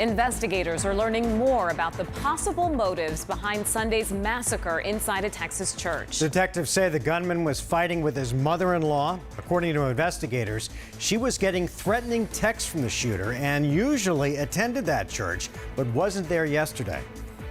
Investigators are learning more about the possible motives behind Sunday's massacre inside a Texas church. Detectives say the gunman was fighting with his mother-in-law. According to investigators, she was getting threatening texts from the shooter and usually attended that church, but wasn't there yesterday.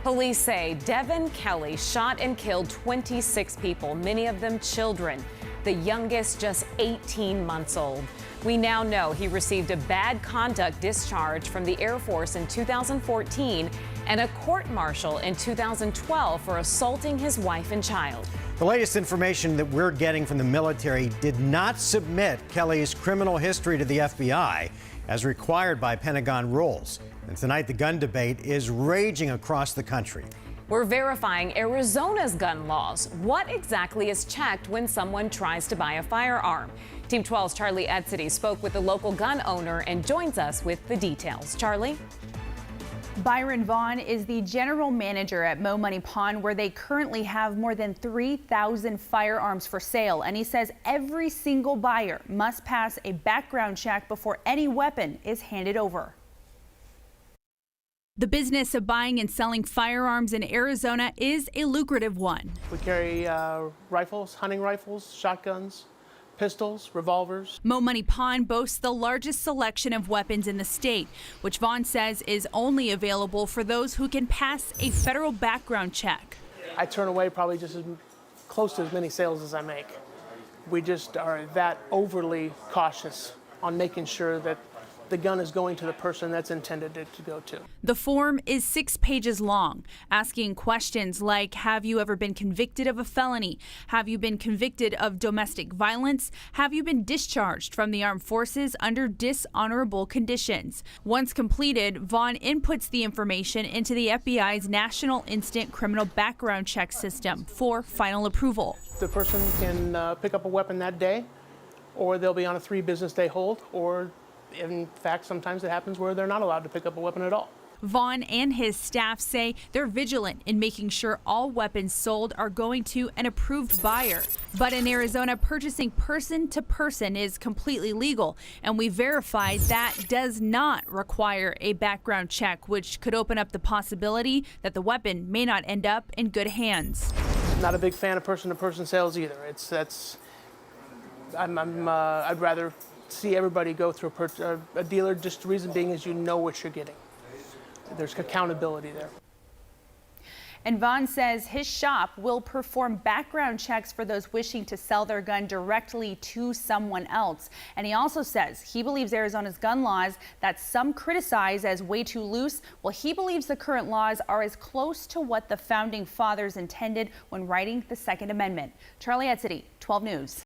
Police say Devin Kelly shot and killed 26 people, many of them children, the youngest just 18 months old. We now know he received a bad conduct discharge from the Air Force in 2014 and a court-martial in 2012 for assaulting his wife and child. The latest information that we're getting from the military did not submit Kelly's criminal history to the FBI as required by Pentagon rules. And tonight, the gun debate is raging across the country. We're verifying Arizona's gun laws. What exactly is checked when someone tries to buy a firearm? Team 12's Charlie Edsity spoke with the local gun owner and joins us with the details. Charlie? Byron Vaughn is the general manager at Mo Money Pawn, where they currently have more than 3,000 firearms for sale. And he says every single buyer must pass a background check before any weapon is handed over. The business of buying and selling firearms in Arizona is a lucrative one. We carry rifles, hunting rifles, shotguns, pistols, revolvers. Mo Money Pawn boasts the largest selection of weapons in the state, which Vaughn says is only available for those who can pass a federal background check. I turn away probably just as close to as many sales as I make. We just are that overly cautious on making sure that the gun is going to the person that's intended it to go to. The form is 6 pages long, asking questions like, have you ever been convicted of a felony? Have you been convicted of domestic violence? Have you been discharged from the armed forces under dishonorable conditions? Once completed, Vaughn inputs the information into the FBI's National Instant Criminal Background Check System for final approval. The person can pick up a weapon that day, or they'll be on a 3 business day hold, or in fact, sometimes it happens where they're not allowed to pick up a weapon at all. Vaughn and his staff say they're vigilant in making sure all weapons sold are going to an approved buyer. But in Arizona, purchasing person to person is completely legal, and we verified that does not require a background check, which could open up the possibility that the weapon may not end up in good hands. Not a big fan of person to person sales either. I'd rather see everybody go through a dealer, just the reason being is you know what you're getting. There's accountability there. And Vaughn says his shop will perform background checks for those wishing to sell their gun directly to someone else. And he also says he believes Arizona's gun laws that some criticize as way too loose, well, he believes the current laws are as close to what the founding fathers intended when writing the Second Amendment. Charlie Edsity, 12 News.